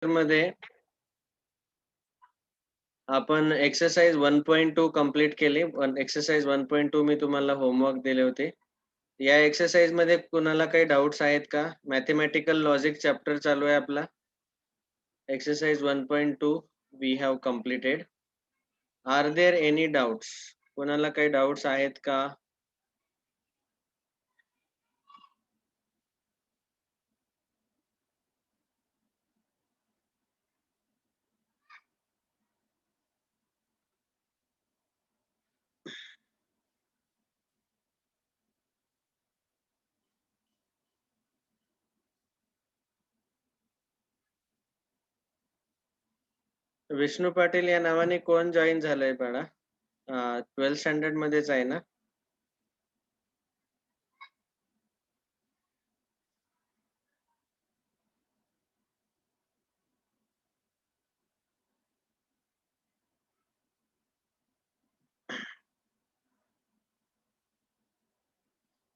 मध्ये आपण exercise 1.2 complete केली. एक्सरसाइज 1.2 मी तुम्हाला होमवर्क दिले होते. या एक्सरसाइज मध्ये कुणाला काही डाउट्स आहेत का? मॅथेमॅटिकल लॉजिक चॅप्टर चालू आहे आपला. Exercise 1.2 we have completed. Are there any doubts? कुणाला काही डाउट्स आहेत का? विष्णू पाटील या नावाने कोण जॉईन झालंय बाळा? 12th स्टँडर्ड मध्येच आहे ना?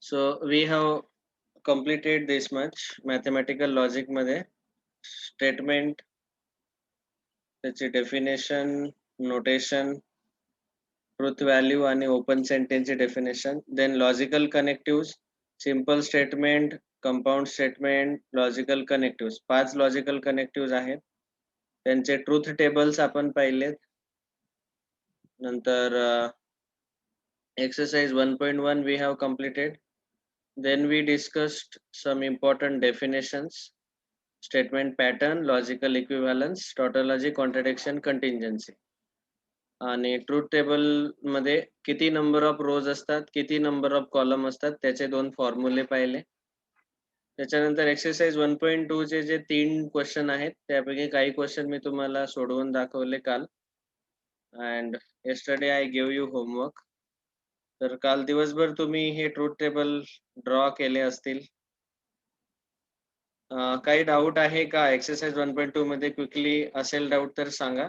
So we have completed this much mathematical logic मध्ये स्टेटमेंट, त्याची डेफिनेशन, नोटेशन, ट्रुथ व्हॅल्यू आणि ओपन सेंटेन्सची definition, then logical connectives, simple statement, compound statement, logical connectives. 5 logical connectives आहेत. त्यांचे ट्रुथ टेबल्स आपण पाहिलेत. नंतर exercise 1.1 we have completed. Then we discussed some important definitions: statement pattern, logical equivalence, tautology, contradiction, contingency. आणि truth table मध्ये किती number of रोज असतात, किती नंबर ऑफ कॉलम असतात, त्याचे 2 फॉर्म्युले पाहिले. त्याच्यानंतर एक्सरसाइज 1.2 चे जे 3 क्वेश्चन आहेत त्यापैकी काही क्वेश्चन मी तुम्हाला सोडवून दाखवले काल. And yesterday I gave you homework. तर काल दिवसभर तुम्ही हे ट्रुथ टेबल ड्रॉ केले असतील. काही डाऊट आहे का एक्सरसाइज 1.2 मध्ये? क्विकली असेल डाऊट तर सांगा,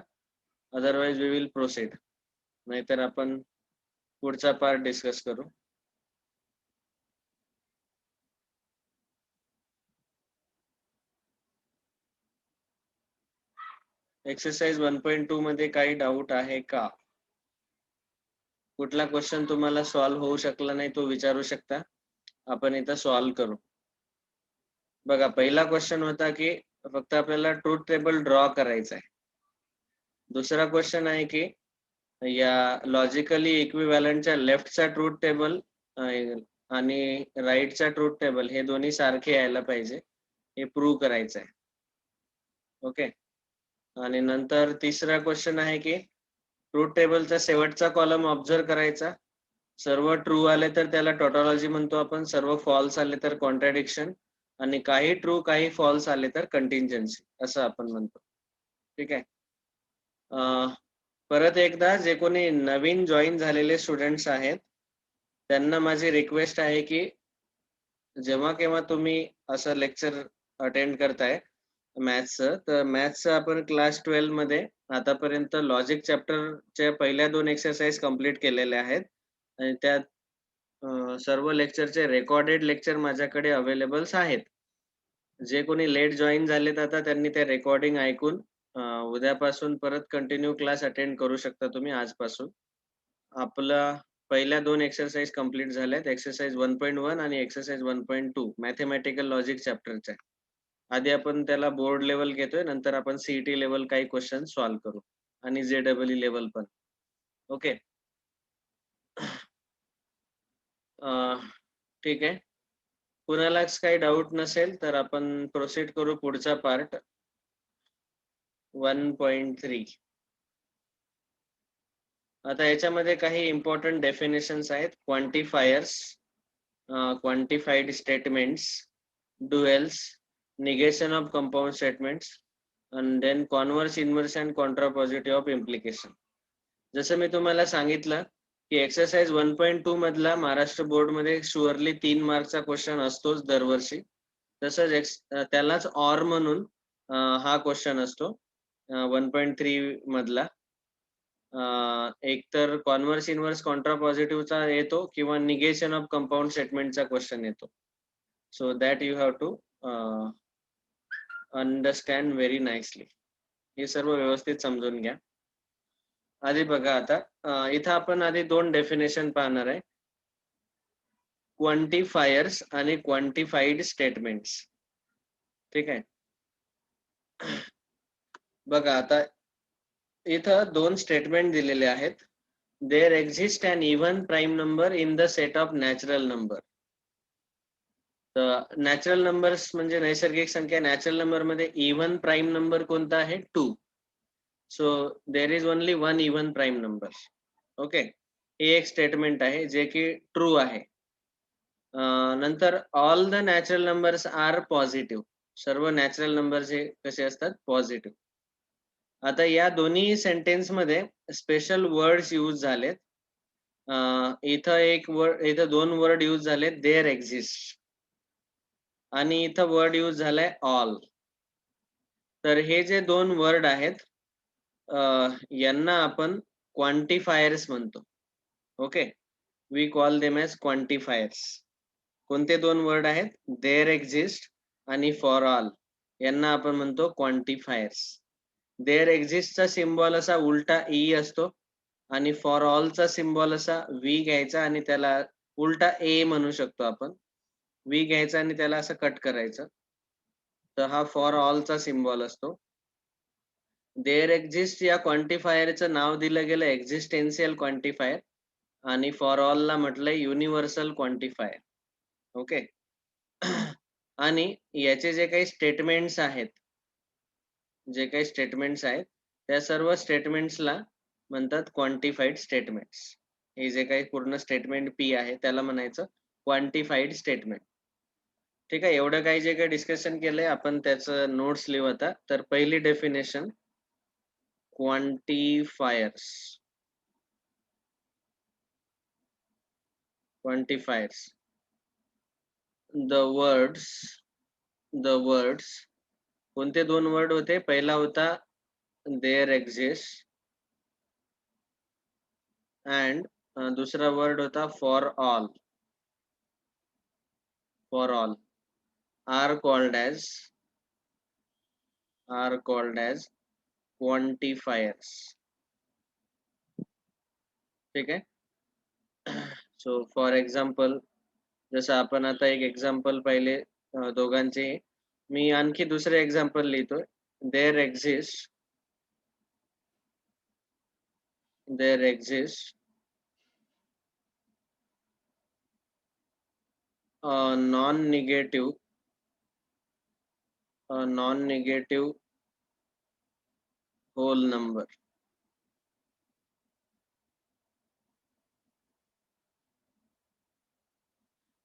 अदरवाइज वी विल प्रोसीड. नाहीतर आपण पुढचा पार्ट डिस्कस करू. एक्सरसाइज 1.2 मध्ये काही डाऊट आहे का? कुठला क्वेश्चन तुम्हाला सॉल्व्ह होऊ शकला नाही तो विचारू शकता, आपण इथं सॉल्व्ह करू. बघा, पहिला क्वेश्चन होता की फक्त आपल्याला ट्रुथ टेबल ड्रॉ करायचा आहे. दुसरा क्वेश्चन आहे की या लॉजिकली इक्विव्हॅलंटच्या लेफ्टचा ट्रुथ टेबल आणि राईटचा ट्रुथ टेबल हे दोन्ही सारखे यायला पाहिजे, हे प्रूव्ह करायचं आहे. ओके. आणि नंतर तिसरा क्वेश्चन आहे की ट्रुथ टेबलचा शेवटचा कॉलम ऑब्झर्व करायचा. सर्व ट्रू आले तर त्याला टॉटॉलॉजी म्हणतो आपण, सर्व फॉल्स आले तर कॉन्ट्राडिक्शन, आणि काही ट्रू काही फॉल्स आले तर कंटिंजन्सी असं आपण म्हणतो. ठीक आहे. परत एकदा जे कोणी नवीन जॉईन झालेले स्टुडंट्स आहेत त्यांना माझी रिक्वेस्ट आहे की जेव्हा केव्हा तुम्ही असं लेक्चर अटेंड करताय मॅथ्सचं, तर मॅथ्सचं आपण क्लास 12 मध्ये आतापर्यंत लॉजिक चॅप्टरच्या पहिल्या 2 एक्सरसाइज कंप्लीट केलेल्या आहेत. आणि त्यात सर्व लेक्चरचे रेकॉर्डेड लेक्चर माझ्याकडे अवेलेबल्स आहेत. जे कोणी लेट जॉईन झालेत आता त्यांनी ते रेकॉर्डिंग ऐकून उद्यापासून परत कंटिन्यू क्लास अटेंड करू शकता तुम्ही आजपासून. आपला पहिल्या 2 एक्सरसाइज कंप्लीट झाल्यात, एक्सरसाइज 1.1 आणि एक्सरसाइज 1.2 मॅथेमॅटिकल लॉजिक चॅप्टरच्या. आधी आपण त्याला बोर्ड लेवल घेतोय, नंतर आपण सीईटी लेवल काही क्वेश्चन सॉल्व्ह करू आणि जेडब्ल्यू लेवल पण. ओके. ठीक आहे. कुणालाच काही डाऊट नसेल तर आपण प्रोसीड करू पुढचा पार्ट 1.3. आता याच्यामध्ये काही इम्पॉर्टंट डेफिनेशन्स आहेत. Quantifiers, quantified statements, duals, negation of compound statements, and then converse, inverse and contrapositive of implication. जसं मी तुम्हाला सांगितलं की एक्सरसाइज 1.2 मधला महाराष्ट्र बोर्ड मध्ये शुअरली 3 मार्कचा क्वेश्चन असतोच दरवर्षी. तसंच त्यालाच ऑर म्हणून हा क्वेश्चन असतो 1.3 मधला. एक तर कॉन्व्हर्स इन्व्हर्स कॉन्ट्रापॉझिटिव्हचा येतो किंवा निगेशन ऑफ कंपाऊंड स्टेटमेंटचा क्वेश्चन येतो. So that you have to understand very nicely. हे सर्व व्यवस्थित समजून घ्या. आधी बघा आता इथं आपण आधी 2 डेफिनेशन पाहणार आहे. क्वांटिफायर्स आणि क्वांटिफाईड स्टेटमेंट्स. ठीक आहे. बघा आता इथं 2 स्टेटमेंट दिलेले आहेत. There exist an even prime number in the set of natural number. तर नॅचरल नंबर्स म्हणजे नैसर्गिक संख्या. नॅचरल नंबर मध्ये इव्हन प्राईम नंबर कोणता आहे? 2. So there is only one even prime number. Okay, हे एक स्टेटमेंट आहे जे की ट्रू आहे. नंतर all the natural numbers are positive. सर्व नॅचरल नंबर हे कसे असतात? पॉझिटिव्ह. आता या दोन्ही सेंटेन्स मध्ये स्पेशल वर्ड्स यूज झालेत. इथं एक वर्ड, इथं 2 वर्ड यूज झालेत, देअर एक्झिस्ट, आणि इथं वर्ड यूज झालाय ऑल. तर हे जे 2 वर्ड आहेत यांना आपण क्वांटिफायर्स म्हणतो. Okay, we call them as quantifiers. कोणते 2 वर्ड आहेत? देअर एक्झिस्ट आणि फॉर ऑल. यांना आपण म्हणतो क्वांटिफायर्स. देअर एक्झिस्टचा सिम्बॉल असा उलटा ई असतो आणि फॉर ऑलचा सिम्बॉल असा व्ही घ्यायचा आणि त्याला उलटा ए म्हणू शकतो आपण. व्ही घ्यायचा आणि त्याला असं कट करायचं. तर हा फॉर ऑलचा सिम्बॉल असतो. देअर एक्झिस्ट या क्वांटिफायरचं नाव दिलं गेलं एक्झिस्टेन्शियल क्वांटिफायर, आणि फॉर ऑलला म्हटलंय युनिव्हर्सल क्वांटिफायर. ओके. आणि याचे जे काही स्टेटमेंट्स आहेत, त्या सर्व स्टेटमेंट्सला म्हणतात क्वांटिफाईड स्टेटमेंट्स. हे जे काही पूर्ण स्टेटमेंट पी आहे त्याला म्हणायचं क्वांटिफाईड स्टेटमेंट. ठीक आहे. एवढं काही जे काही डिस्कशन केलंय आपण त्याचं नोट्स लिहू आता. तर पहिली डेफिनेशन, क्वांटिफायर्स. द वर्ड्स कोणते 2 वर्ड होते? पहिला होता देअर एक्झिस्ट अँड दुसरा वर्ड होता for all. Are called as quantifiers. ठीक आहे. सो फॉर एक्झाम्पल, जसं आपण आता एक एक्झाम्पल पाहिले दोघांचे. मी आणखी दुसरे एक्झाम्पल लिहितोय. There exist non negative whole number.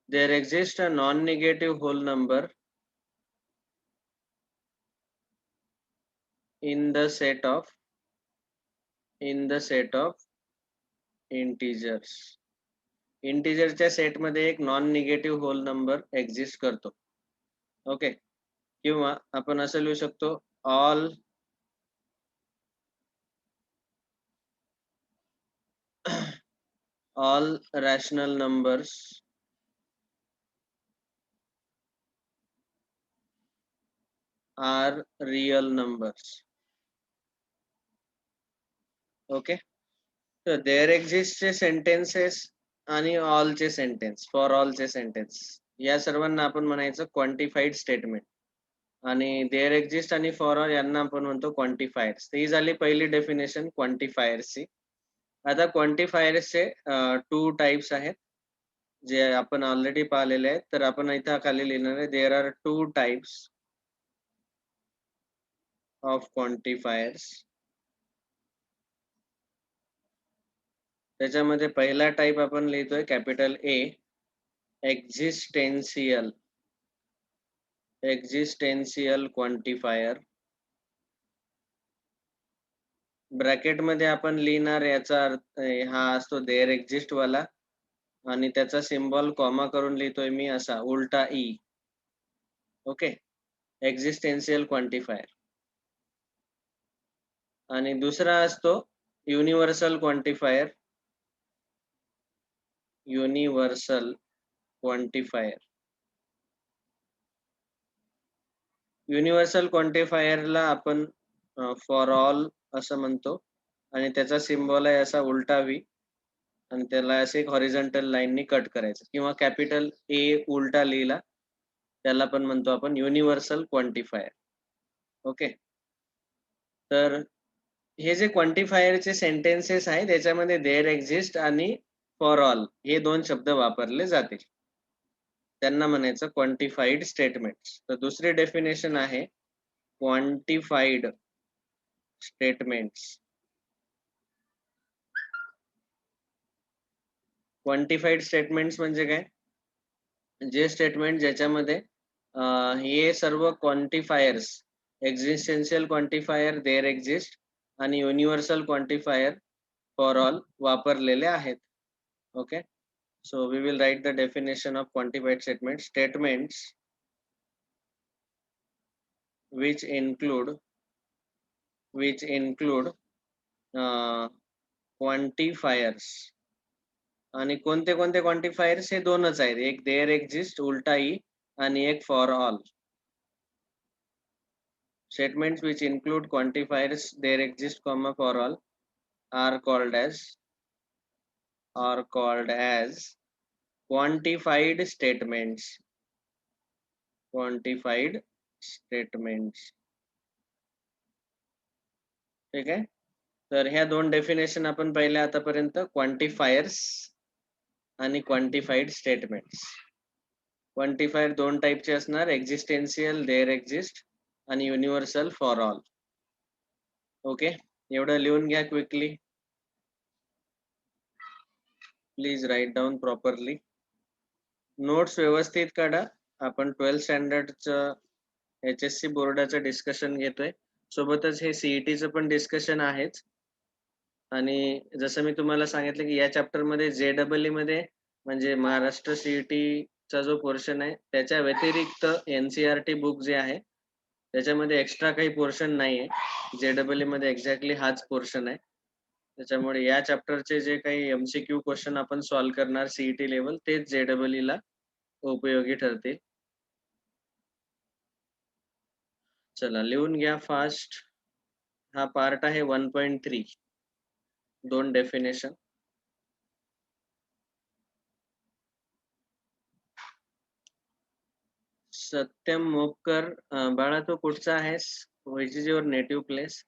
There exists a non-negative whole number in the set of integers. इंटिजरच्या सेट मध्ये एक non negative whole number exist करतो. ओके. किंवा आपण असं लिहू शकतो, all rational numbers are real numbers. Okay. तर देअर एक्झिस्ट चे सेंटेन्सेस आणि ऑल चे सेंटेन्स, फॉर ऑल चे सेंटेन्स, या सर्वांना आपण म्हणायचं क्वांटिफाईड स्टेटमेंट. आणि देअर एक्झिस्ट आणि फॉर ऑल यांना आपण म्हणतो क्वांटिफायर्स. ही झाली पहिली डेफिनेशन क्वांटिफायर्सची. आता क्वांटिफायर्सचे 2 टाइप्स आहेत जे आपण ऑलरेडी पाहिलेले आहेत. तर आपण इथं खाली लिहिणार आहे, there are 2 types of quantifiers. त्याच्यामध्ये पहिला टाइप आपण लिहितोय capital A, existential quantifier. Bracket मध्ये आपण लिहिणार याचा अर्थ हा असतो देअर एक्झिस्ट वाला, आणि त्याचा सिम्बॉल कॉमा करून लिहितोय मी असा उलटा ई. Okay, existential quantifier. आणि दुसरा असतो युनिव्हर्सल क्वांटिफायर. युनिव्हर्सल क्वांटिफायरला आपण फॉर ऑल असं म्हणतो आणि त्याचा सिम्बॉल आहे असा उलटा व्ही आणि त्याला असे एक हॉरिझॉन्टल लाईननी कट करायचं किंवा कॅपिटल ए उलटा लिहिला त्याला पण म्हणतो आपण युनिव्हर्सल क्वांटिफायर. ओके, तर हे जे क्वांटिफायरचे सेंटेन्सेस आहे त्याच्यामध्ये देअर एक्झिस्ट आणि फॉर ऑल हे दोन शब्द वापरले जातील. त्यांना म्हणायचं क्वांटिफाईड स्टेटमेंट्स. तर दुसरी डेफिनेशन आहे क्वांटिफाईड स्टेटमेंट्स. क्वांटिफाईड स्टेटमेंट्स म्हणजे काय? जे स्टेटमेंट ज्याच्यामध्ये हे सर्व quantifiers existential quantifier there exist आणि युनिव्हर्सल क्वांटिफायर फॉर ऑल वापरलेले आहेत. Okay, so we will write the definition of quantified statements. Statements which include quantifiers. आणि कोणते कोणते क्वांटिफायर्स? हे दोनच आहेत, एक देअर एक्झिस्ट उलटा ई आणि एक for all. Statements which include quantifiers there exist comma for all are called as quantified statements. Quantified statements. ठीक आहे, तर ह्या दोन डेफिनेशन आपण पाहिल्या आतापर्यंत, क्वांटिफायर्स आणि क्वांटिफाईड स्टेटमेंट्स. क्वांटिफायर दोन टाईपचे असणार, एक्झिस्टेन्शियल देअर एक्झिस्ट आणि युनिव्हर्सल फॉर ऑल. ओके, एवढं लिहून घ्या quickly. Please write down properly. Notes व्यवस्थित काढा. आपण 12th स्टँडर्डचं HSC बोर्डाचं डिस्कशन घेतोय, सोबतच हे CETचं पण डिस्कशन आहेच. आणि जसं मी तुम्हाला सांगितलं की या चॅप्टर मध्ये JEE मध्ये म्हणजे महाराष्ट्र CETचा जो पोर्शन आहे त्याच्या व्यतिरिक्त NCERT बुक जे आहे त्याच्यामध्ये एक्स्ट्रा काही पोर्शन नाहीये. JEE मध्ये एक्झॅक्टली हाच पोर्शन आहे. त्याच्यामुळे या चॅप्टरचे जे काही MCQ क्वेश्चन आपण सॉल्व्ह करणार CET लेवल तेच JEE ला उपयोगी ठरते. चला लिहून घ्या फास्ट. हा पार्ट आहे 1.3. दोन डेफिनेशन. सत्यम मोपकर, बाळा तू कुठचा आहेस? Which is your native place?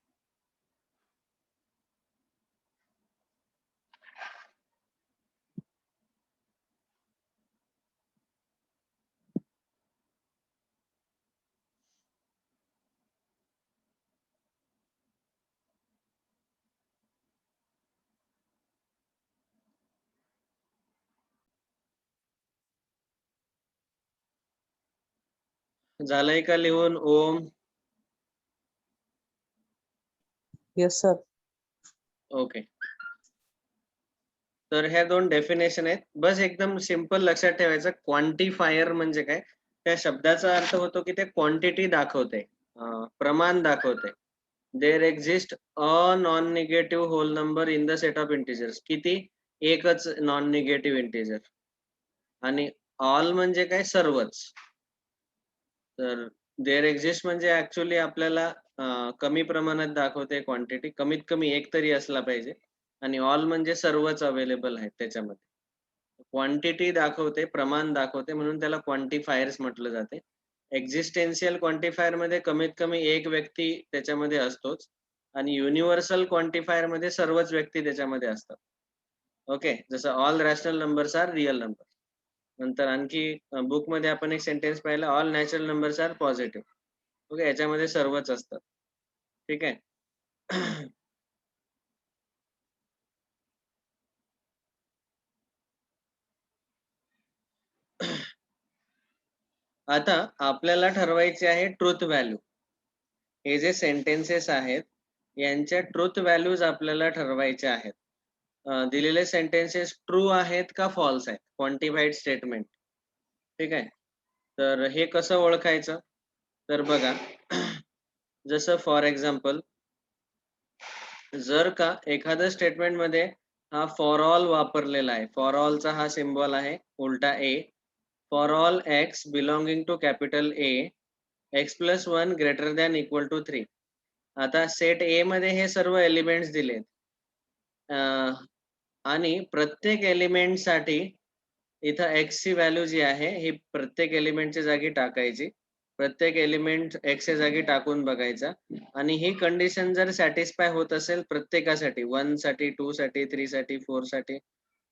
झालंय का लिहून ओम? Yes sir. ओके, तर ह्या दोन डेफिनेशन आहेत. बस एकदम सिंपल लक्षात ठेवायचं, क्वांटिफायर म्हणजे काय? त्या शब्दाचा अर्थ होतो की ते क्वांटिटी दाखवते, प्रमाण दाखवते. There exist a non negative whole number in the set of integers. किती? एकच नॉन निगेटिव्ह इंटिजर. आणि ऑल म्हणजे काय? सर्वच. तर देअर एक्झिस्ट म्हणजे ऍक्च्युअली आपल्याला कमी प्रमाणात दाखवते क्वांटिटी, कमीत कमी एक तरी असला पाहिजे. आणि ऑल म्हणजे सर्वच अवेलेबल आहेत त्याच्यामध्ये. क्वांटिटी दाखवते, प्रमाण दाखवते, म्हणून त्याला क्वांटिफायर्स म्हटलं जाते. एक्झिस्टेन्शियल क्वांटिफायर मध्ये कमीत कमी एक व्यक्ती त्याच्यामध्ये असतोच आणि युनिव्हर्सल क्वांटिफायर मध्ये सर्वच व्यक्ती त्याच्यामध्ये असतात. ओके, जसं all rational numbers are real number. नंतर आणखी बुक मध्ये आपण एक सेंटेन्स पाहिला, all natural numbers are positive. Okay, याच्यामध्ये सर्वच असतात. ठीक आहे. आता आपल्याला ठरवायचे आहे ट्रुथ व्हॅल्यू. हे जे सेंटेन्सेस आहेत यांच्या ट्रुथ व्हॅल्यूज आपल्याला ठरवायच्या आहेत. दिलेले सेंटेन्सेस ट्रू आहेत का फॉल्स आहेत? क्वांटिफाईड स्टेटमेंट. ठीक आहे, तर हे कसं ओळखायचं? तर बघा, जसं फॉर एक्झाम्पल, जर का एखाद्या स्टेटमेंट मध्ये हा फॉर ऑल वापरलेला आहे, फॉर ऑलचा हा सिम्बॉल आहे उलटा A, for all x belonging to capital A X plus 1 greater than equal to 3. आता सेट ए मध्ये हे सर्व एलिमेंट्स दिलेत. आणि प्रत्येक एलिमेंटसाठी इथं एक्स ची व्हॅल्यू जी आहे ही प्रत्येक एलिमेंटच्या जागी टाकायची. प्रत्येक एलिमेंट एक्स च्या जागी टाकून बघायचा आणि ही कंडिशन जर सॅटिस्फाय होत असेल प्रत्येकासाठी 1 साठी 2 साठी 3 साठी 4 साठी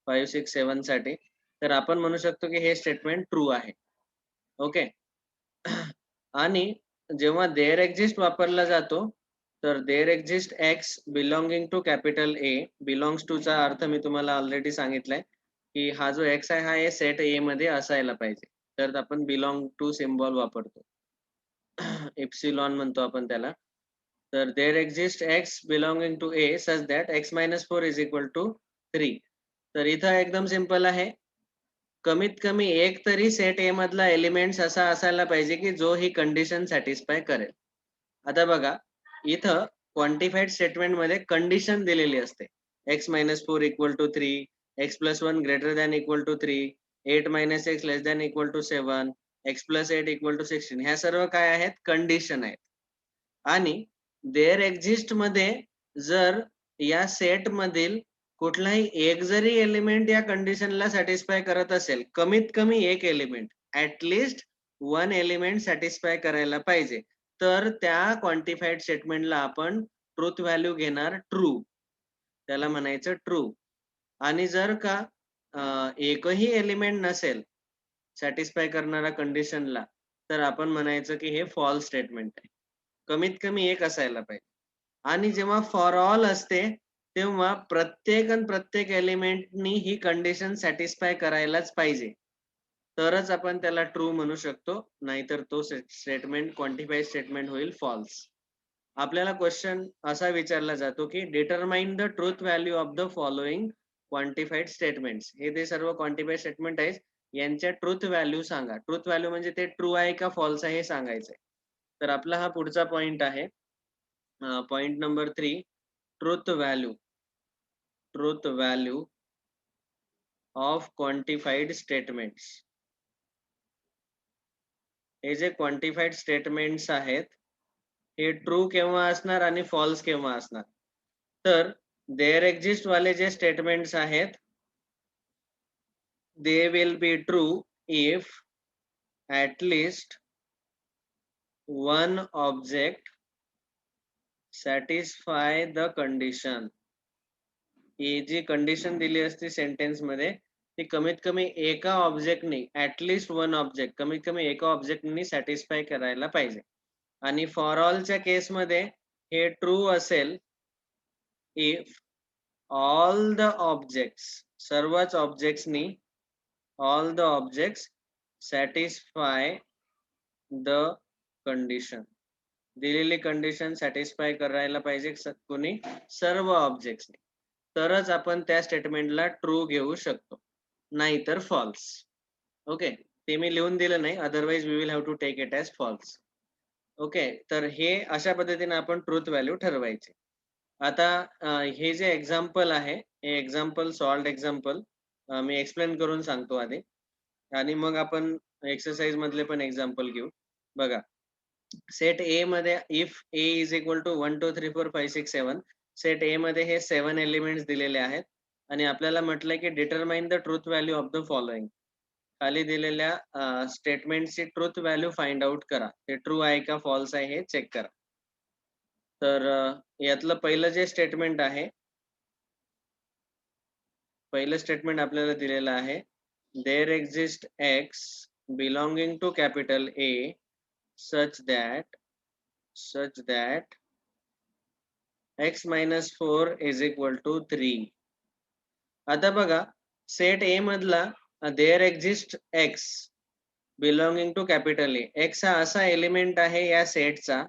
5 6 7 साठी तर आपण म्हणू शकतो की हे स्टेटमेंट ट्रू आहे. ओके. आणि जेव्हा देअर एक्झिस्ट वापरला जातो तर there exist X belonging to capital A. Belongs to चा अर्थ मी तुम्हाला ऑलरेडी सांगितलाय की हा जो एक्स आहे हा हे सेट ए मध्ये असायला पाहिजे. तर आपण बिलॉंग टू सिम्बॉल वापरतो. एप्सिलॉन म्हणतो आपण त्याला. तर there exist X belonging to A such that X minus 4 is equal to 3. तर इथं एकदम सिंपल आहे. कमीत कमी एक तरी सेट ए मधला एलिमेंट्स असा असायला पाहिजे की जो ही कंडिशन सॅटिस्फाय करेल. आता बघा इथं क्वांटिफाईड स्टेटमेंट मध्ये कंडिशन दिलेली असते. X minus 4 equal to 3, X plus 1 greater than equal to 3, 8 minus X less than equal to 7, X plus 8 equal to 16. ह्या सर्व काय आहेत? कंडिशन आहेत. आणि देअर एक्झिस्ट मध्ये जर या सेट मधील कुठलाही एक जरी एलिमेंट या कंडिशनला सॅटिस्फाय करत असेल, कमीत कमी एक element, at least one element satisfy करायला पाहिजे, तर त्या क्वांटिफाईड स्टेटमेंटला आपण ट्रूथ व्हॅल्यू घेणार ट्रू. त्याला म्हणायचं ट्रू. आणि जर का एकही एलिमेंट नसेल सॅटिस्फाय करणारा कंडिशनला तर आपण म्हणायचं की हे फॉल्स स्टेटमेंट आहे. कमीत कमी एक असायला पाहिजे. आणि जेव्हा फॉर ऑल असते तेव्हा प्रत्येक एलिमेंटनी ही कंडिशन सॅटिस्फाय करायलाच पाहिजे. तरच आपण त्याला ट्रू म्हणू शकतो. नाहीतर तो स्टेटमेंट क्वांटिफाईड स्टेटमेंट होईल फॉल्स. आपल्याला क्वेश्चन असा विचारला जातो की determine the truth value of the following quantified statements. हे ते सर्व क्वांटिफाईड स्टेटमेंट आहेत. यांच्या ट्रूथ व्हॅल्यू सांगा. ट्रूथ व्हॅल्यू म्हणजे ते ट्रू आहे का फॉल्स आहे हे सांगायचंय. तर आपला हा पुढचा पॉइंट आहे. Point number 3, truth value. Truth value of quantified statements. हे जे क्वांटिफाईड स्टेटमेंट्स आहेत हे ट्रू केव्हा असणार आणि फॉल्स केव्हा असणार? तर देअर एक्झिस्ट वाले जे स्टेटमेंट्स आहेत they will be true if at least one object satisfy the condition. ही जी कंडिशन दिली असती सेंटेन्स मध्ये ती कमीत कमी एका ऑब्जेक्टनी, ऍटलिस्ट वन ऑब्जेक्ट, कमीत कमी एका ऑब्जेक्टनी सॅटिस्फाय करायला पाहिजे. आणि फॉर ऑलच्या केस मध्ये हे ट्रू असेल इफ ऑल द ऑब्जेक्ट्स, सर्वच ऑब्जेक्ट्सनी, all the objects satisfy the condition. दिलेली कंडिशन सॅटिस्फाय करायला पाहिजे कोणी? सर्व ऑब्जेक्ट्स. तरच आपण त्या स्टेटमेंटला ट्रू घेऊ शकतो, नाहीतर फॉल्स. ओके. ते मी लिहून दिलं नाही, otherwise we will have to take it as false. Okay. तर हे अशा पद्धतीने आपण ट्रूथ व्हॅल्यू ठरवायचे. आता हे जे एक्झाम्पल आहे हे एक्झाम्पल सॉल्व्ड एक्झाम्पल मी एक्सप्लेन करून सांगतो आधी आणि मग आपण एक्सरसाइज मधले पण एक्झाम्पल घेऊ. बघा सेट ए मध्ये if A is equal to 1 2 3 4 5 6 7, set A मध्ये हे 7 एलिमेंट्स दिलेले आहेत आणि आपल्याला म्हटलंय की determine the truth value of the following. खाली दिलेल्या स्टेटमेंटची ट्रूथ व्हॅल्यू फाइंड आउट करा. ते ट्रू आहे का फॉल्स आहे हे चेक करा. तर यातलं पहिलं जे स्टेटमेंट आहे, पहिलं स्टेटमेंट आपल्याला दिलेलं आहे there exist X belonging to capital A such that x minus 4 is equal to 3. आता बघा सेट ए मधला there exist X belonging to capital A. X हा असा एलिमेंट आहे या सेटचा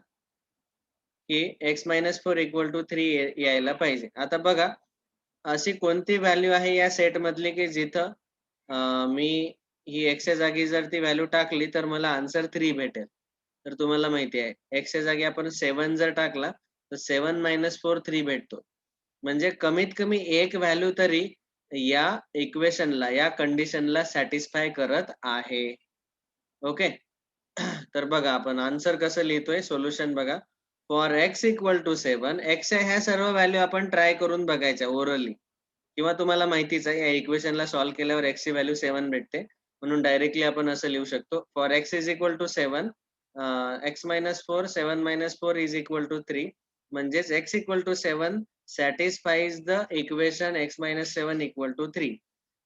की x मायनस 4 इक्वल टू 3 यायला पाहिजे. आता बघा अशी कोणती व्हॅल्यू आहे या सेट मधली की जिथं मी ही एक्सच्या जागी जर ती व्हॅल्यू टाकली तर मला आन्सर 3 भेटेल. तर तुम्हाला माहिती आहे एक्सच्या जागी आपण 7 जर टाकला तर 7 मायनस 4 3 भेटतो. म्हणजे कमीत कमी एक व्हॅल्यू तरी या इक्वेशनला, या कंडिशनला सॅटिस्फाय करत आहे. ओके. तर बघा आपण आन्सर कसं लिहितोय, सोल्युशन बघा. For x equal to 7, x ह्या सर्व व्हॅल्यू आपण ट्राय करून बघायच्या ओरली, किंवा तुम्हाला माहितीच आहे या इक्वेशनला सॉल्व्ह केल्यावर x ची व्हॅल्यू 7 भेटते, म्हणून डायरेक्टली आपण असं लिहू शकतो. For x is equal to 7, x minus 4, 7 minus 4 is equal to 3. म्हणजेच x equal to 7 satisfies the equation x minus 7 equal to 3.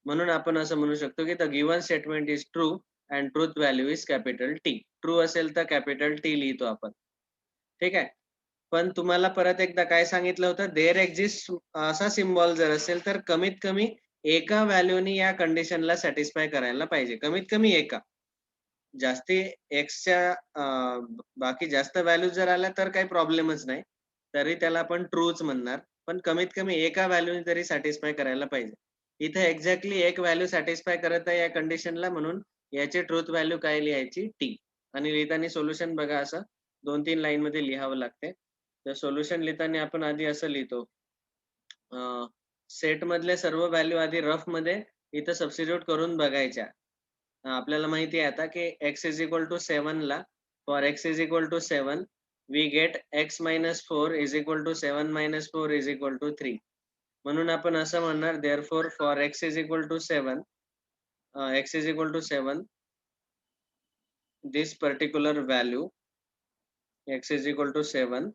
म्हणून आपण असं म्हणू शकतो की the given statement is true and truth value is capital T. True असेल तर capital T लिहितो आपण. ठीक आहे. पण तुम्हाला परत एकदा काय सांगितलं होतं, देअर एक्झिस्ट असा सिम्बॉल जर असेल तर कमीत कमी एका व्हॅल्यूनी या कंडिशनला सॅटिस्फाय करायला पाहिजे, कमीत कमी एका. जास्ती एक्सच्या बाकी जास्त व्हॅल्यू जर आल्या तर काही प्रॉब्लेमच नाही, तरी त्याला आपण ट्रूच म्हणणार. पण कमीत कमी एका व्हॅल्यूने तरी सॅटिस्फाय करायला पाहिजे. इथे एक्झॅक्टली एक व्हॅल्यू सॅटिस्फाय करत आहे या कंडिशनला, म्हणून याची ट्रूथ व्हॅल्यू काय लिहायची, टी. आणि लिहिताना सोल्युशन बघा असं 2-3 लाईन मध्ये लिहावं लागते. तर सोल्युशन लिहिताना आपण आधी असं लिहितो, सेट मधले सर्व व्हॅल्यू आधी रफ मध्ये इथं सबस्टिट्यूट करून बघायच्या. आपल्याला माहिती आहे आता की x इज इक्वल टू 7 ला, for x is equal to 7 we get x minus 4 is equal to 7 minus 4 is equal to 3. म्हणून आपण असं म्हणणार, therefore for x is equal to 7, x is equal to 7, this particular value x is equal to 7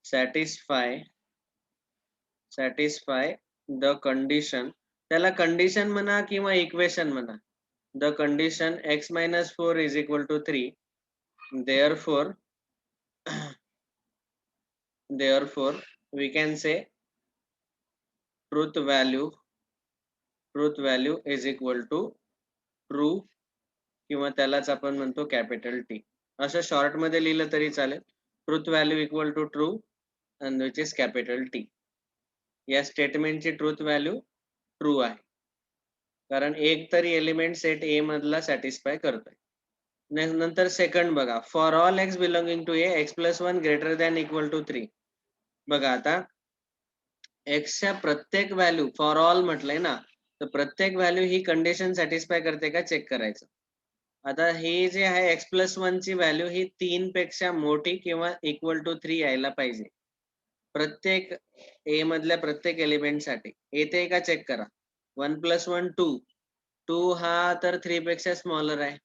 satisfy the condition. त्याला condition म्हणा किंवा equation म्हणा. The condition x minus 4 is equal to 3. Therefore we can say truth value is equal to true, किंवा त्यालाच आपण म्हणतो capital T. असं short मध्ये लिहिलं तरी चालेल. Truth value equal to true and which is capital T. या स्टेटमेंटची ट्रूथ व्हॅल्यू ट्रू आहे, कारण एक तरी एलिमेंट सेट ए मधला सॅटिस्फाय करतोय. नंतर सेकंड बघा, for all x belonging to A X plus 1 greater than equal to 3. बघा आता एक्सच्या प्रत्येक व्हॅल्यू, फॉर ऑल म्हटलंय ना, तर प्रत्येक व्हॅल्यू ही कंडिशन सॅटिस्फाय करते का चेक करायचं. आता हे जे आहे एक्स प्लस 1 ची व्हॅल्यू ही 3 पेक्षा मोठी किंवा इक्वल टू 3 यायला पाहिजे प्रत्येक ए मधल्या प्रत्येक एलिमेंट साठी. येते का चेक करा. 1 प्लस 1 2 हा तर 3 पेक्षा स्मॉलर आहे.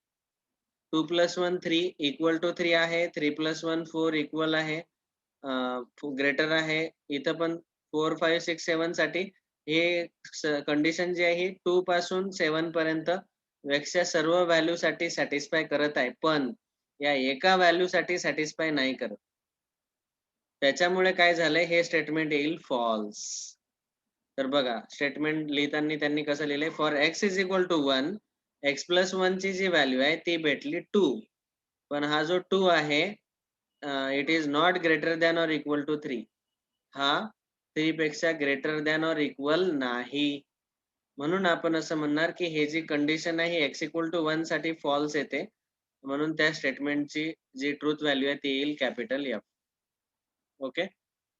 2 प्लस 1 3 इक्वल टू 3 आहे. 3 प्लस 1 4 इक्वल आहे, ग्रेटर आहे. इथं पण 4 5 6 7 साठी हे कंडिशन जी आहे ही 2 पासून 7 पर्यंत वेगच्या सर्व व्हॅल्यू साठी सॅटिस्फाय करत आहे, पण या एका व्हॅल्यू साठी सॅटिस्फाय नाही करत. त्याच्यामुळे काय झालंय, हे स्टेटमेंट येईल फॉल्स. तर बघा स्टेटमेंट लिहिताना त्यांनी कसं लिहिलंय, for x is equal to 1, x plus 1 ची जी व्हॅल्यू आहे ती भेटली 2, पण हा जो 2 आहे it is not greater than or equal to 3. हा 3 पेक्षा ग्रेटर दॅन ऑर इक्वल नाही. म्हणून आपण असं म्हणणार की हे जी कंडिशन आहे x इक्वल टू 1 साठी फॉल्स येते, म्हणून त्या स्टेटमेंटची जी ट्रूथ व्हॅल्यू आहे ती येईल कॅपिटल F. ओके.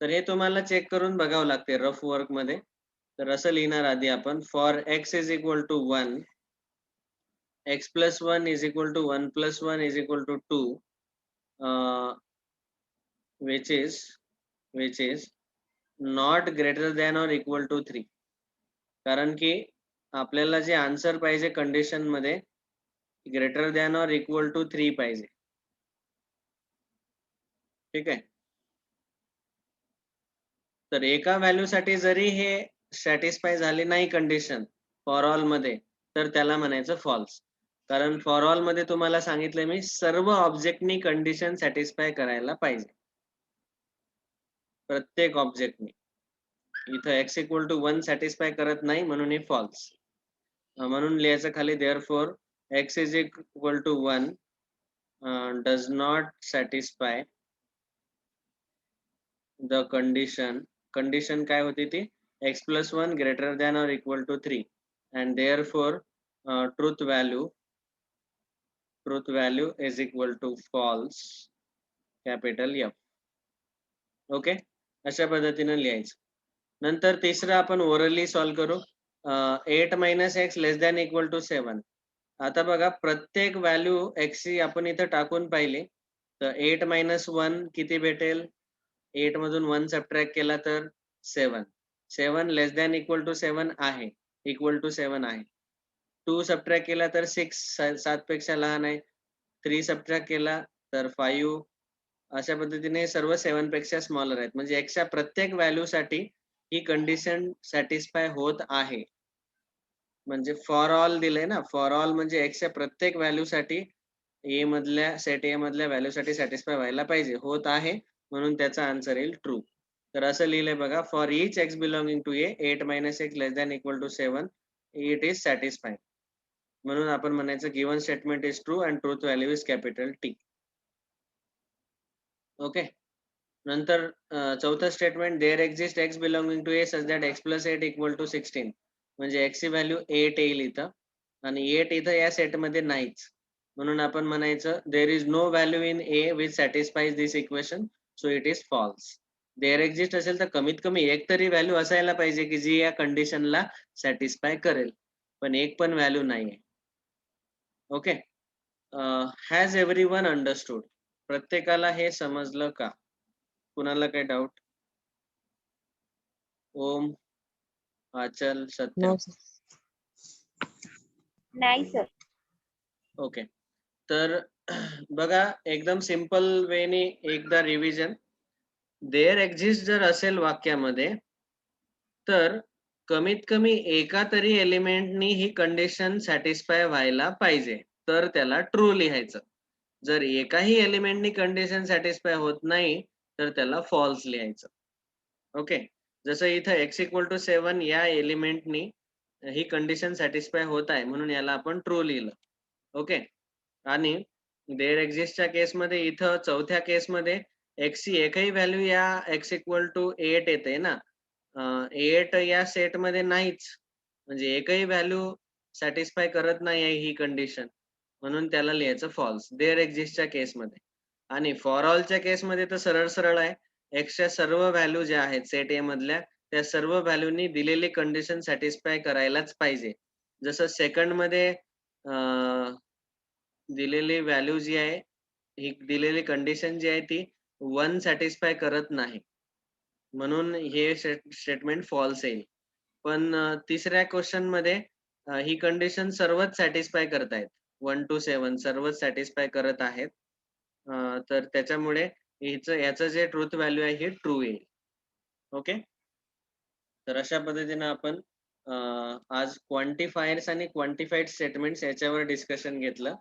तर हे तुम्हाला चेक करून बघावं लागते रफ वर्क मध्ये. तर असं लिहिणार आधी आपण, for x is equal to 1, x plus 1 is equal to 1 plus 1 is equal to 2, which is not greater than or equal to 3. कारण की आपल्याला जे आन्सर पाहिजे कंडिशन मध्ये greater than or equal to 3 पाहिजे. ठीक आहे. तर एका व्हॅल्यू साठी जरी हे सॅटिस्फाय झाले नाही कंडिशन फॉर ऑल मध्ये, तर त्याला म्हणायचं फॉल्स. कारण फॉर ऑल मध्ये तुम्हाला सांगितलं मी सर्व ऑब्जेक्टनी कंडिशन सॅटिस्फाय करायला पाहिजे, प्रत्येक ऑब्जेक्टनी. इथं x इक्वल टू 1 सॅटिस्फाय करत नाही, म्हणून हे फॉल्स. म्हणून लिहायचं खाली, therefore x is equal to 1 does not satisfy the condition. Condition काय होती ती, x plus 1 greater than or equal to 3, and therefore truth value is equal to false, capital F. Okay. अशा पद्धतीने लिहायचं. नंतर तिसरं आपण ओरली सॉल्व करू. 8 minus x less than equal to 7. आता बघा प्रत्येक व्हॅल्यू x ची आपण इथं टाकून पाहिली तर 8 - 1 किती भेटेल? 8 मधून 1 सबट्रॅक्ट केला तर 7. 7 लेस दॅन इक्वल टू 7 आहे, इक्वल टू 7 आहे. 2 सबट्रॅक्ट केला तर 6 7 पेक्षा लहान आहे. 3 सबट्रॅक्ट केला तर 5. अशा पद्धतीने सर्व 7 पेक्षा स्मॉलर आहेत. म्हणजे x च्या प्रत्येक व्हॅल्यू साठी ही कंडिशन सॅटिस्फाय होत आहे. म्हणजे फॉर ऑल दिलंय ना, फॉर ऑल म्हणजे x च्या प्रत्येक व्हॅल्यू साठी A मधल्या सेट A मधल्या व्हॅल्यू साठी सॅटिस्फाय व्हायला पाहिजे. होत आहे म्हणून त्याचा आन्सर येईल ट्रू. तर असं लिहिलंय बघा, for each x belonging to A 8 - x less than equal to 7 it is satisfied. म्हणून आपण म्हणायचं given statement is true and truth value is capital T. Okay. नंतर चौथं statement, there exist x belonging to A such that x + 8 equal to 16. म्हणजे x ची value 8 येईल इथं आणि 8 इथं या सेटमध्ये नाहीच. म्हणून आपण म्हणायचं there is no value in A which satisfies this equation, so it is false. There exist असेल तर कमीत कमी एक तरी व्हॅल्यू असायला पाहिजे की जी या कंडिशनला सॅटिस्फाय करेल, पण एक पण व्हॅल्यू नाहीये. ओके. Has everyone understood? प्रत्येकाला हे समजलं का? कुणाला काही डाऊट? ओम, आचल, सत्यम. No, sir. नाही सर. ओके. तर बघा एकदम सिंपल वेने एकदा रिव्हिजन. देअर एक्झिस्ट जर असेल वाक्यामध्ये तर कमीत कमी एका तरी एलिमेंटनी ही कंडिशन सॅटिस्फाय व्हायला पाहिजे, तर त्याला ट्रू लिहायचं. जर एकाही एलिमेंटनी कंडिशन सॅटिस्फाय होत नाही तर त्याला फॉल्स लिहायचं. ओके. जसं इथं x = 7 या एलिमेंटनी ही कंडिशन सॅटिस्फाय होत आहे म्हणून याला आपण ट्रू लिहिलं. ओके. आणि देअर एक्झिस्टच्या केसमध्ये इथं चौथ्या केसमध्ये x ची एकही व्हॅल्यू या x = 8 येते ना. 8 या सेटमध्ये नाहीच. म्हणजे एकही व्हॅल्यू सॅटिस्फाय करत नाही आहे ही कंडिशन, म्हणून त्याला लिहायचं फॉल्स देअर एक्झिस्टच्या केसमध्ये. आणि फॉर ऑलच्या केसमध्ये तर सरळ सरळ आहे. x च्या सर्व व्हॅल्यू ज्या आहेत सेट A मधल्या त्या सर्व व्हॅल्यूनी दिलेली कंडिशन सॅटिस्फाय करायलाच पाहिजे. जसं सेकंड मध्ये दिलेली व्हॅल्यू जी आहे, ही दिलेली कंडिशन जी आहे ती 1 सॅटिस्फाय करत नाही. म्हणून हे स्टेटमेंट फॉल्स येईल. पण तिसऱ्या क्वेश्चन मध्ये ही कंडिशन सर्वच सॅटिस्फाय करतायत. 1 to 7 सर्वच सॅटिस्फाय करत आहेत. तर त्याच्यामुळे याचं जे ट्रूथ व्हॅल्यू आहे हे ट्रू येईल. ओके. तर अशा पद्धतीने आपण आज क्वांटिफायर्स आणि क्वांटिफाईड स्टेटमेंट्स याच्यावर डिस्कशन घेतलं.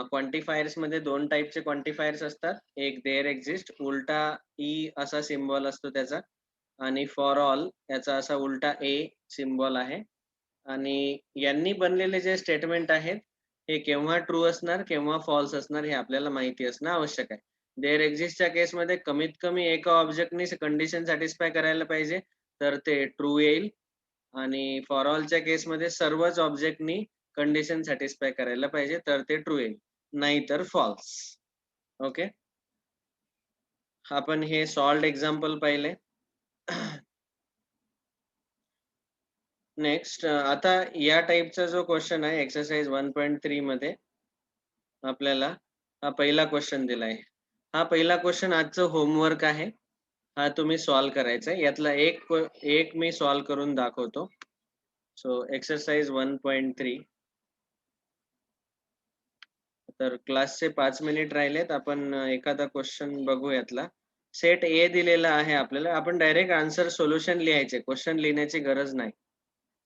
क्वांटिफायर्स मध्ये 2 टाईपचे क्वांटिफायर्स असतात. एक देअर एक्झिस्ट, उलटा ई असा सिम्बॉल असतो त्याचा, आणि फॉर ऑल याचा असा उलटा ए सिम्बॉल आहे. आणि यांनी बनलेले जे स्टेटमेंट आहेत हे केव्हा ट्रू असणार केव्हा फॉल्स असणार हे आपल्याला माहिती असणं आवश्यक आहे. देअर एक्झिस्टच्या केसमध्ये कमीत कमी एका ऑब्जेक्टनी कंडिशन सॅटिस्फाय करायला पाहिजे तर ते ट्रू येईल. आणि फॉर ऑलच्या केसमध्ये सर्वच ऑब्जेक्टनी कंडिशन सॅटिस्फाय करायला पाहिजे तर ते ट्रू येईल, नाहीतर फॉल्स. ओके. आपण हे सॉल्व्ड एक्झाम्पल पाहिले. नेक्स्ट आता या टाईपचा जो क्वेश्चन आहे एक्सरसाइज 1.3 मध्ये आपल्याला हा पहिला क्वेश्चन दिलाय. हा पहिला क्वेश्चन आजचं होमवर्क आहे. हा तुम्ही सॉल्व करायचा आहे. यातला एक मी सॉल्व करून दाखवतो. So exercise 1.3. तर क्लासचे 5 मिनिट राहिलेत. आपण एखादा क्वेश्चन बघू यातला. सेट ए दिलेला आहे आपल्याला. आपण डायरेक्ट आन्सर सोल्युशन लिहायचे, क्वेश्चन लिहिण्याची गरज नाही.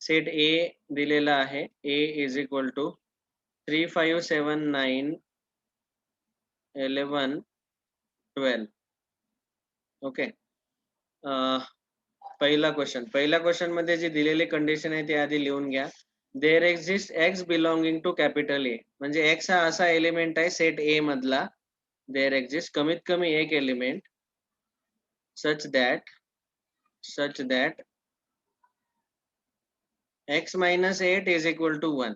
सेट ए दिलेला आहे. A = 3, 5, 7, 9, 11, 12. ओके. पहिला क्वेश्चन मध्ये जी दिलेली कंडिशन आहे ती आधी लिहून घ्या. There exist x belonging to capital A. म्हणजे x हा असा एलिमेंट आहे सेट A मधला. देअर एक्झिस्ट कमीत कमी एक element such that x - 8 is equal to 1.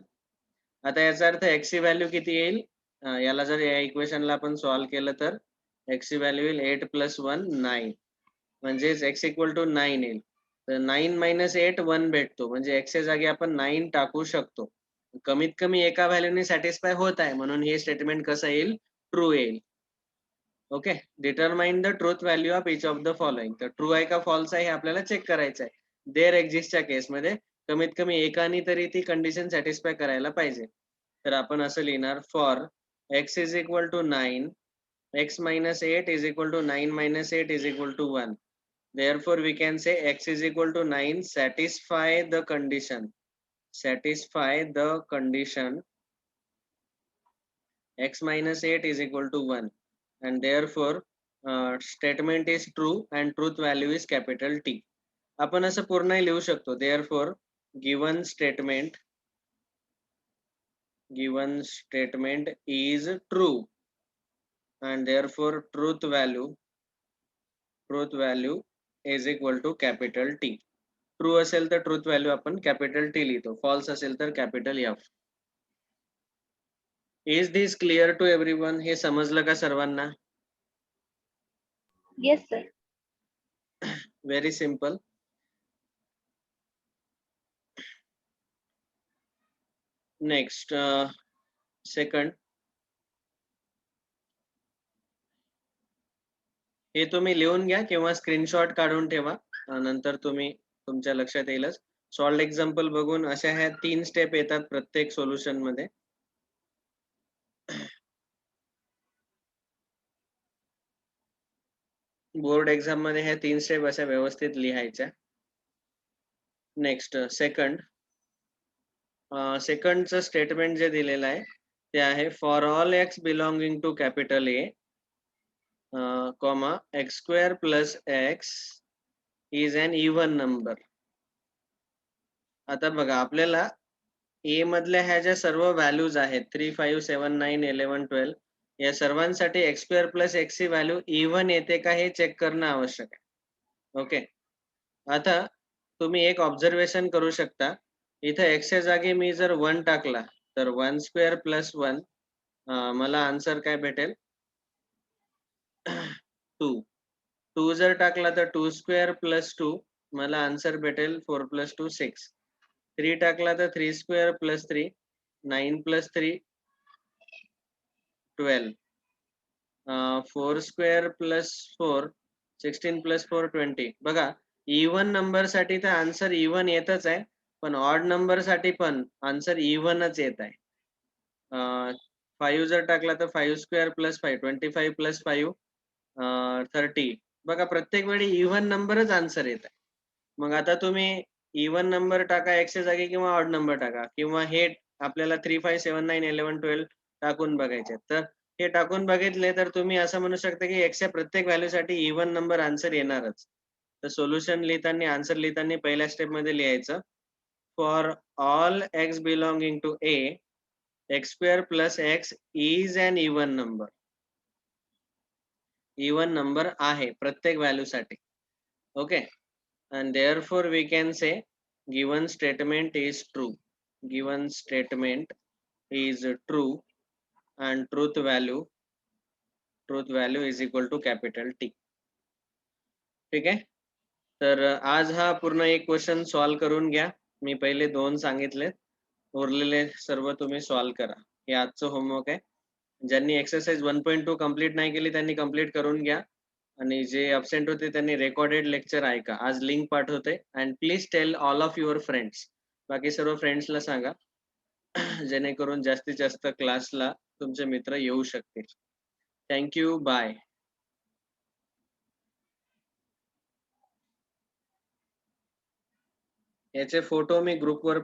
आता याचा अर्थ x ची व्हॅल्यू किती येईल? याला जर या इक्वेशनला आपण सॉल्व्ह केलं तर x ची व्हॅल्यू येईल 8 + 1 9. म्हणजेच x = 9 येईल. तर 9 - 8 1 भेटतो. म्हणजे x च्या जागी आपण 9 टाकू शकतो. कमीत कमी एका व्हॅल्यूने सॅटिस्फाय होत आहे म्हणून हे स्टेटमेंट कसं येईल, ट्रू येईल. Okay, determine the truth value of each of the following. तर ट्रू आहे का फॉल्स आहे हे आपल्याला चेक करायचं आहे. देअर एक्झिस्टच्या केसमध्ये कमीत कमी एकाने तरी ती कंडिशन सॅटिस्फाय करायला पाहिजे. तर आपण असं लिहिणार, for x is equal to 9, x minus 8 is equal to 9 minus 8 is equal to 1. Therefore, we can say x is equal to 9 satisfy the condition. Satisfy the condition x minus 8 is equal to 1. And therefore, statement is true and truth value is capital T. आपण असं पूर्ण लिहू शकतो. Therefore, given statement is true. And therefore truth value is equal to capital T. True असेल तर truth value आपण capital T लिहितो, false असेल तर capital F. Is this clear to everyone? हे समजलं का सर्वांना? Yes, sir. Very simple. Next, second, हे तुम्ही लिहून घ्या किंवा स्क्रीनशॉट काढून ठेवा, नंतर तुम्ही तुमच्या लक्षात येईलच. सॉल्व्ड एक्झाम्पल बघून अशा ह्या 3 स्टेप येतात प्रत्येक सोल्युशन मध्ये. बोर्ड एक्झाम मध्ये ह्या 3 स्टेप अशा व्यवस्थित लिहायच्या. नेक्स्ट, सेकंडचं स्टेटमेंट जे दिलेलं आहे ते आहे, for all x belonging to capital A, comma x square plus x is an even number. आता बघा, आपल्याला ए मधल्या ह्या ज्या सर्व व्हॅल्यूज आहेत 3, 5, 7, 9, 11, 12 या सर्वांसाठी एक्स स्क्वेअर प्लस एक्स ची व्हॅल्यू इवन येते का हे चेक करणं आवश्यक आहे. ओके, आता तुम्ही एक ऑब्झर्वेशन करू शकता, इथं एक्सच्या जागी मी जर 1 टाकला तर 1 स्क्वेअर प्लस 1, मला आन्सर काय भेटेल, 2. 2 जर टाकला तर 2 स्क्वेअर प्लस 2, मला आन्सर भेटेल 4 प्लस 2 6. 3 टाकला तर 3 square plus 3, 9 plus 3 12. 4 square plus 4 16 plus 4 20. बघा, इवन नंबर साठी तर आन्सर इवन येतच आहे, पण ऑड नंबर साठी पण आन्सर इवनच येत आहे. 5 जर टाकला तर 5 स्क्वेअर प्लस 5 25 प्लस 5 30. बघा, प्रत्येक वेळी इवन नंबरच आन्सर येत आहे. मग आता तुम्ही इवन नंबर टाका एक्सच्या जागी किंवा ऑड नंबर टाका, किंवा हे आपल्याला 3, 5, 7, 9, 11, 12 टाकून बघायचे. तर हे टाकून बघितले तर तुम्ही असं म्हणू शकता की एक्सच्या प्रत्येक व्हॅल्यू साठी इवन नंबर आन्सर येणारच. तर सोल्युशन लिहिताना, आन्सर लिहिताना पहिल्या स्टेप मध्ये लिहायचं, for all x belonging to A, x square plus x is an even number. Even number आहे प्रत्येक व्हॅल्यू साठी. Okay, and therefore we can say given statement is true. Given statement is true and truth value is equal to capital T. ठीक आहे. तर आज हा पूर्ण एक क्वेश्चन सॉल्व करून घ्या. मी पहिले 2 सांगितले, उरलेले सर्व तुम्ही सॉल्व करा. हे आजचं होमवर्क आहे. ज्यांनी एक्सरसाइज 1.2 कंप्लीट नाही केली त्यांनी कंप्लीट करून घ्या, आणि जे अब्सेंट होते त्यांनी रेकॉर्डेड लेक्चर ऐका. आज लिंक पाठवते, and please tell all of your friends. बाकी सर्व फ्रेंड्सला सांगा जेणेकरून जास्तीत जास्त क्लासला तुमचे मित्र येऊ शकतील. Thank you, bye. याचे फोटो मी ग्रुपवर